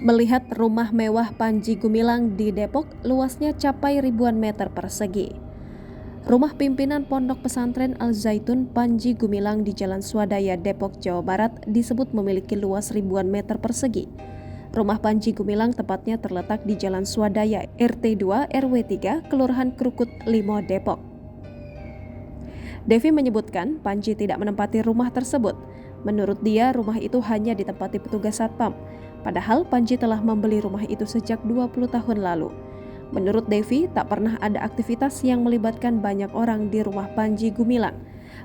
Melihat rumah mewah Panji Gumilang di Depok, luasnya capai ribuan meter persegi. Rumah pimpinan Pondok Pesantren Al-Zaitun Panji Gumilang di Jalan Swadaya, Depok, Jawa Barat disebut memiliki luas ribuan meter persegi. Rumah Panji Gumilang tepatnya terletak di Jalan Swadaya, RT 2 RW 3, Kelurahan Krukut, Limo, Depok. Devi menyebutkan Panji tidak menempati rumah tersebut. Menurut dia, rumah itu hanya ditempati petugas satpam. Padahal Panji telah membeli rumah itu sejak 20 tahun lalu. Menurut Devi, tak pernah ada aktivitas yang melibatkan banyak orang di rumah Panji Gumilang.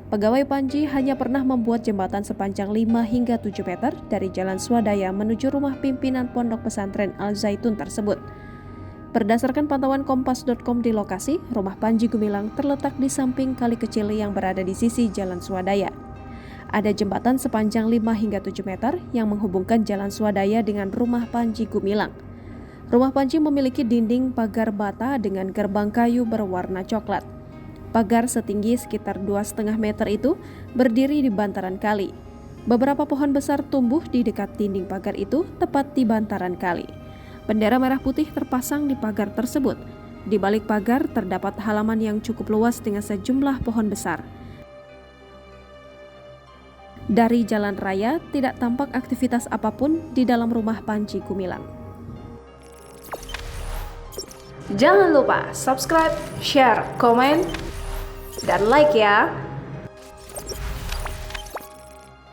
Pegawai Panji hanya pernah membuat jembatan sepanjang 5 hingga 7 meter dari Jalan Swadaya menuju rumah pimpinan Pondok Pesantren Al-Zaitun tersebut. Berdasarkan pantauan kompas.com di lokasi, rumah Panji Gumilang terletak di samping kali kecil yang berada di sisi Jalan Swadaya. Ada jembatan sepanjang 5 hingga 7 meter yang menghubungkan Jalan Swadaya dengan rumah Panji Gumilang. Rumah Panji memiliki dinding pagar bata dengan gerbang kayu berwarna coklat. Pagar setinggi sekitar 2,5 meter itu berdiri di bantaran kali. Beberapa pohon besar tumbuh di dekat dinding pagar itu, tepat di bantaran kali. Bendera merah putih terpasang di pagar tersebut. Di balik pagar terdapat halaman yang cukup luas dengan sejumlah pohon besar. Dari jalan raya tidak tampak aktivitas apapun di dalam rumah Panji Gumilang. Jangan lupa subscribe, share, komen, dan like ya.